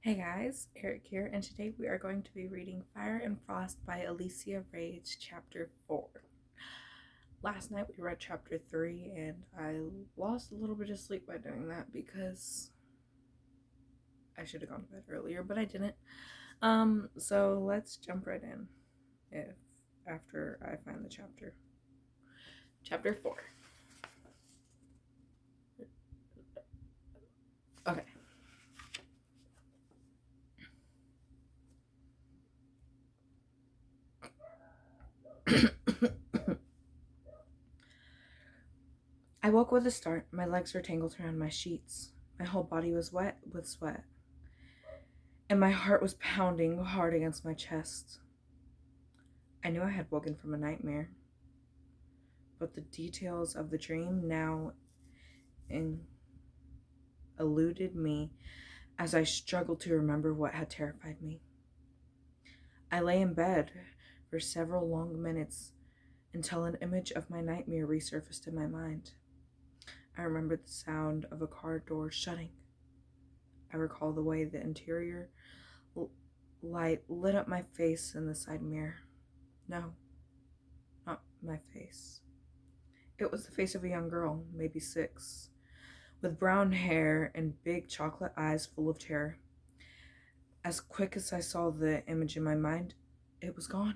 Hey guys, Eric here, and today we are going to be reading Fire and Frost by Alicia Rage, Chapter 4. Last night we read Chapter 3, and I lost a little bit of sleep by doing that because I should have gone to bed earlier, but I didn't. So let's jump right in if after I find the chapter. Chapter 4. Okay. I woke with a start. My legs were tangled around my sheets. My whole body was wet with sweat, and my heart was pounding hard against my chest. I knew I had woken from a nightmare, but the details of the dream now eluded me as I struggled to remember what had terrified me. I lay in bed for several long minutes until an image of my nightmare resurfaced in my mind. I remembered the sound of a car door shutting. I recall the way the interior light lit up my face in the side mirror. No, not my face. It was the face of a young girl, maybe 6, with brown hair and big chocolate eyes full of terror. As quick as I saw the image in my mind, it was gone.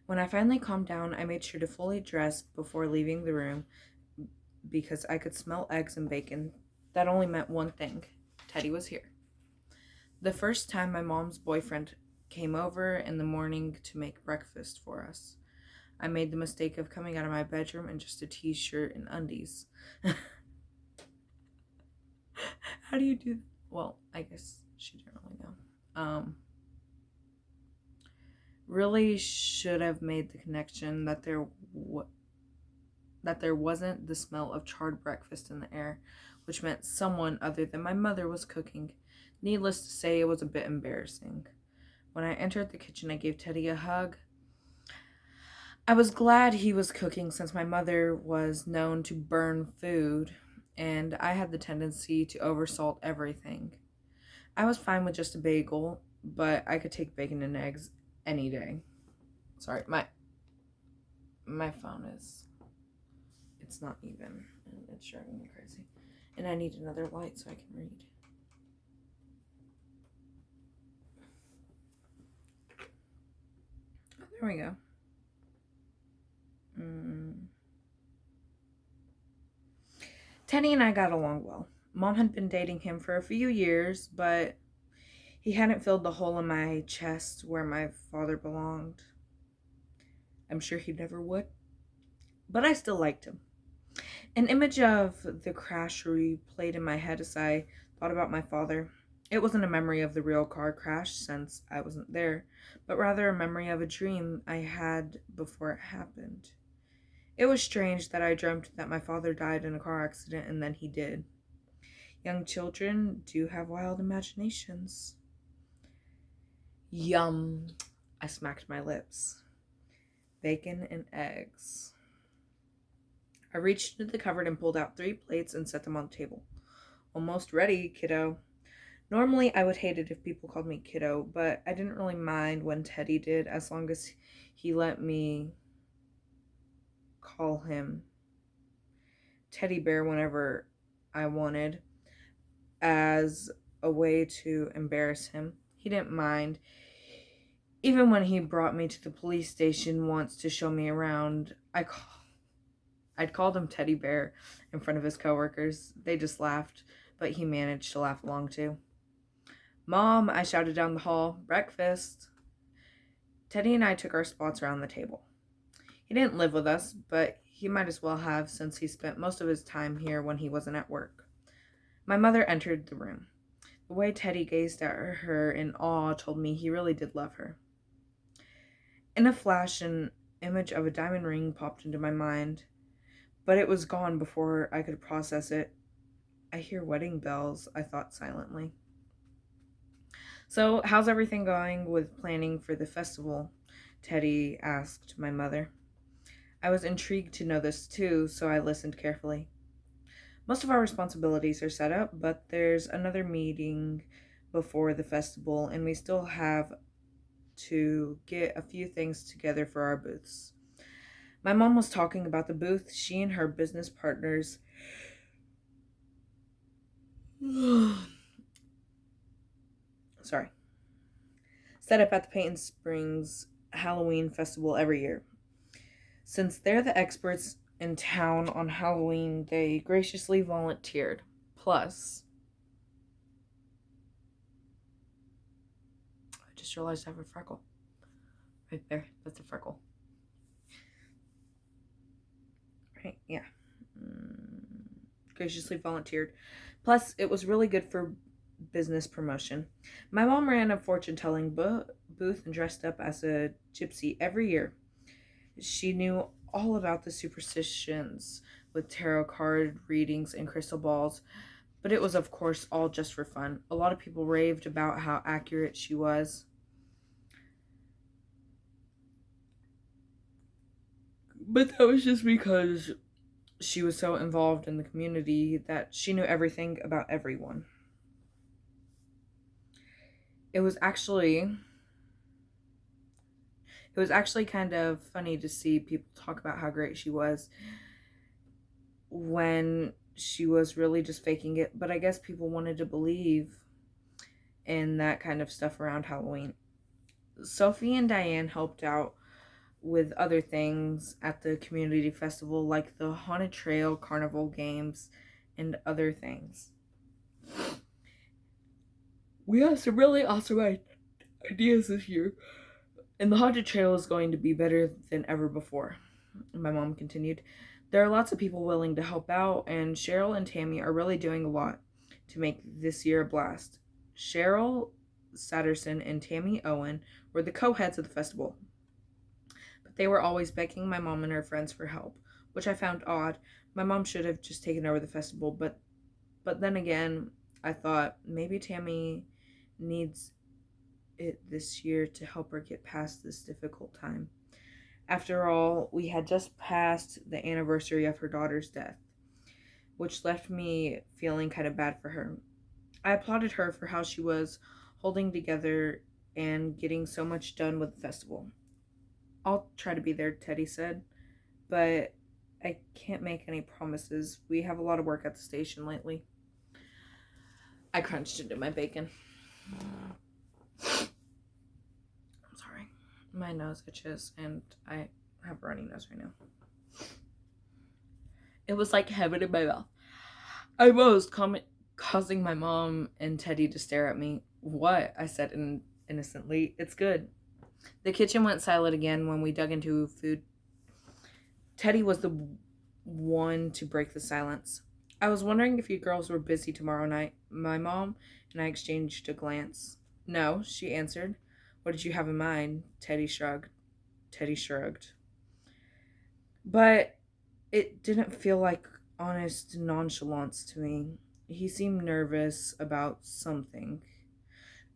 When I finally calmed down, I made sure to fully dress before leaving the room because I could smell eggs and bacon. That only meant one thing: Teddy was here. The first time my mom's boyfriend came over in the morning to make breakfast for us, I made the mistake of coming out of my bedroom in just a t-shirt and undies. How do you do that? Well, I guess she didn't really know. Really should have made the connection that there wasn't the smell of charred breakfast in the air, which meant someone other than my mother was cooking. Needless to say, it was a bit embarrassing. When I entered the kitchen, I gave Teddy a hug. I was glad he was cooking since my mother was known to burn food, and I had the tendency to oversalt everything. I was fine with just a bagel, but I could take bacon and eggs any day. Sorry, my phone it's not even, and it's driving me crazy. And I need another light so I can read. Oh, there we go. Teddy and I got along well. Mom had been dating him for a few years, but he hadn't filled the hole in my chest where my father belonged. I'm sure he never would, but I still liked him. An image of the crash replayed in my head as I thought about my father. It wasn't a memory of the real car crash since I wasn't there, but rather a memory of a dream I had before it happened. It was strange that I dreamt that my father died in a car accident and then he did. Young children do have wild imaginations. Yum. I smacked my lips. Bacon and eggs. I reached into the cupboard and pulled out 3 plates and set them on the table. Almost ready, kiddo. Normally, I would hate it if people called me kiddo, but I didn't really mind when Teddy did, as long as he let me call him Teddy Bear whenever I wanted, as a way to embarrass him. He didn't mind. Even when he brought me to the police station once to show me around, I'd called him Teddy Bear in front of his coworkers. They just laughed, but he managed to laugh along too. Mom, I shouted down the hall, breakfast. Teddy and I took our spots around the table. He didn't live with us, but he might as well have since he spent most of his time here when he wasn't at work. My mother entered the room. The way Teddy gazed at her in awe told me he really did love her. In a flash, an image of a diamond ring popped into my mind, but it was gone before I could process it. I hear wedding bells, I thought silently. So, how's everything going with planning for the festival? Teddy asked my mother. I was intrigued to know this too, so I listened carefully. Most of our responsibilities are set up, but there's another meeting before the festival, and we still have to get a few things together for our booths. My mom was talking about the booth she and her business partners sorry, set up at the Peyton Springs Halloween Festival every year. Since they're the experts in town on Halloween, they graciously volunteered. Plus, I just realized I have a freckle. Right there. That's a freckle. Right? Yeah. Graciously volunteered. Plus, it was really good for business promotion. My mom ran a fortune telling booth and dressed up as a gypsy every year. She knew all about the superstitions with tarot card readings and crystal balls, but it was, of course, all just for fun. A lot of people raved about how accurate she was. But that was just because she was so involved in the community that she knew everything about everyone. It was actually kind of funny to see people talk about how great she was when she was really just faking it, but I guess people wanted to believe in that kind of stuff around Halloween. Sophie and Diane helped out with other things at the community festival, like the Haunted Trail carnival games and other things. We have some really awesome ideas this year, and the Haunted Trail is going to be better than ever before. My mom continued. There are lots of people willing to help out, and Cheryl and Tammy are really doing a lot to make this year a blast. Cheryl Satterson and Tammy Owen were the co-heads of the festival, but they were always begging my mom and her friends for help, which I found odd. My mom should have just taken over the festival, but then again, I thought maybe Tammy needs it this year to help her get past this difficult time. After all, we had just passed the anniversary of her daughter's death, which left me feeling kind of bad for her. I applauded her for how she was holding together and getting so much done with the festival. I'll try to be there, Teddy said, but I can't make any promises. We have a lot of work at the station lately. I crunched into my bacon. I'm sorry. My nose itches and I have a runny nose right now. It was like heaven in my mouth. I was causing my mom and Teddy to stare at me. What? I said innocently. It's good. The kitchen went silent again when we dug into food. Teddy was the one to break the silence. I was wondering if you girls were busy tomorrow night. My mom and I exchanged a glance. No, she answered. What did you have in mind? Teddy shrugged. But it didn't feel like honest nonchalance to me. He seemed nervous about something.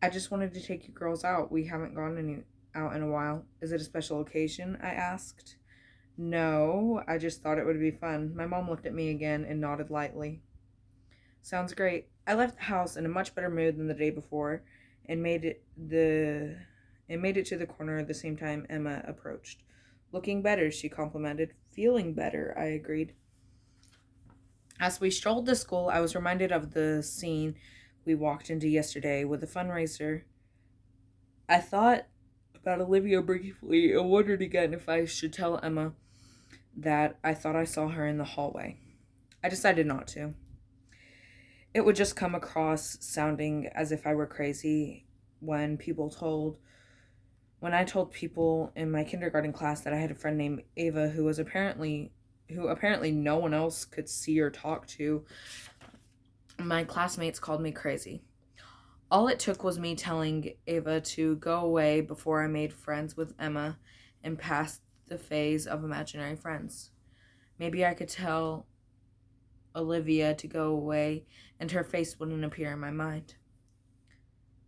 I just wanted to take you girls out. We haven't gone out in a while. Is it a special occasion? I asked. No, I just thought it would be fun. My mom looked at me again and nodded lightly. Sounds great. I left the house in a much better mood than the day before and made it to the corner at the same time Emma approached. Looking better, she complimented. Feeling better, I agreed. As we strolled to school, I was reminded of the scene we walked into yesterday with the fundraiser. I thought about Olivia briefly and wondered again if I should tell Emma that I thought I saw her in the hallway. I decided not to. It would just come across sounding as if I were crazy when I told people in my kindergarten class that I had a friend named Ava who apparently no one else could see or talk to. My classmates called me crazy. All it took was me telling Ava to go away before I made friends with Emma and passed the phase of imaginary friends. Maybe I could tell Olivia to go away and her face wouldn't appear in my mind.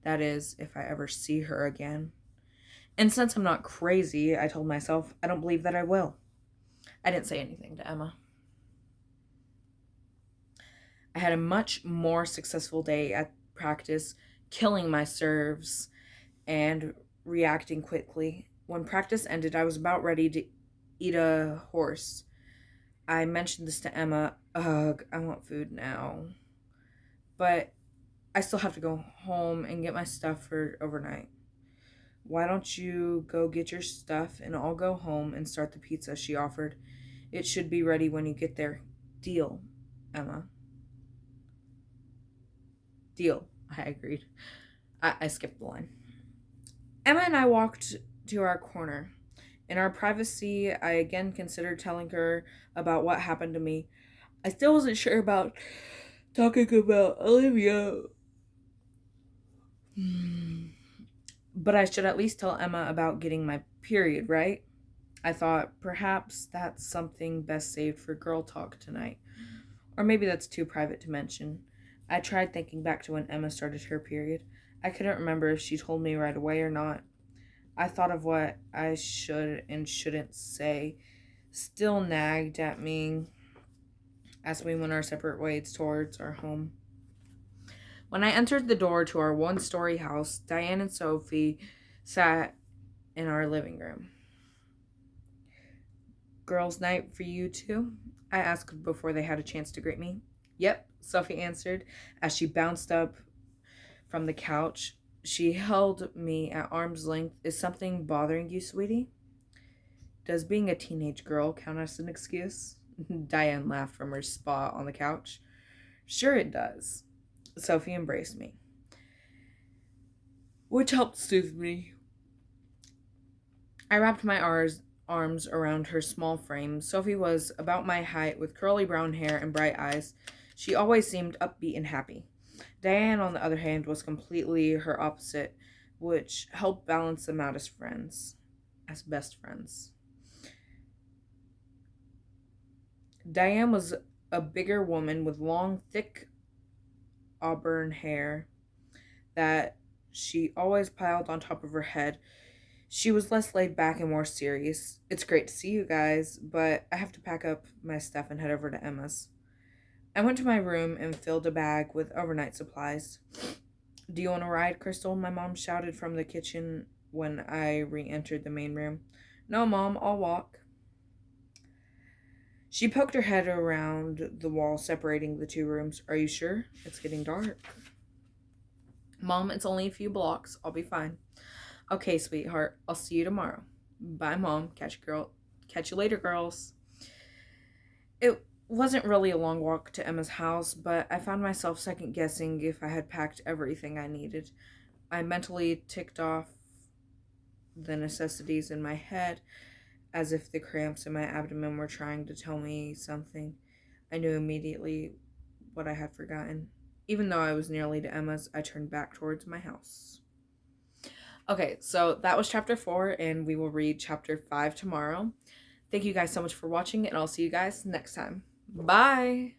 That is, if I ever see her again. And since I'm not crazy, I told myself, I don't believe that I will. I didn't say anything to Emma. I had a much more successful day at practice, killing my serves and reacting quickly. When practice ended, I was about ready to eat a horse. I mentioned this to Emma. Ugh, I want food now. But I still have to go home and get my stuff for overnight. Why don't you go get your stuff and I'll go home and start the pizza, she offered. It should be ready when you get there. Deal, Emma. Deal, I agreed. I skipped the line. Emma and I walked to our corner. In our privacy, I again considered telling her about what happened to me. I still wasn't sure about talking about Olivia. But I should at least tell Emma about getting my period, right? I thought perhaps that's something best saved for girl talk tonight. Or maybe that's too private to mention. I tried thinking back to when Emma started her period. I couldn't remember if she told me right away or not. I thought of what I should and shouldn't say, still nagged at me as we went our separate ways towards our home. When I entered the door to our one-story house, Diane and Sophie sat in our living room. Girls' night for you two? I asked before they had a chance to greet me. Yep, Sophie answered as she bounced up from the couch. She held me at arm's length. Is something bothering you, sweetie? Does being a teenage girl count as an excuse? Diane laughed from her spot on the couch. Sure it does. Sophie embraced me, which helped soothe me. I wrapped my arms around her small frame. Sophie was about my height with curly brown hair and bright eyes. She always seemed upbeat and happy. Diane, on the other hand, was completely her opposite, which helped balance them out as friends, as best friends. Diane was a bigger woman with long, thick auburn hair that she always piled on top of her head. She was less laid back and more serious. It's great to see you guys, but I have to pack up my stuff and head over to Emma's. I went to my room and filled a bag with overnight supplies. Do you want to ride, Crystal? My mom shouted from the kitchen when I re-entered the main room. No, Mom, I'll walk. She poked her head around the wall separating the two rooms. Are you sure? It's getting dark. Mom, it's only a few blocks. I'll be fine. Okay, sweetheart. I'll see you tomorrow. Bye, Mom. Catch you later, girls. It wasn't really a long walk to Emma's house, but I found myself second guessing if I had packed everything I needed. I mentally ticked off the necessities in my head as if the cramps in my abdomen were trying to tell me something. I knew immediately what I had forgotten. Even though I was nearly to Emma's, I turned back towards my house. Okay, so that was chapter 4, and we will read chapter 5 tomorrow. Thank you guys so much for watching, and I'll see you guys next time. Bye!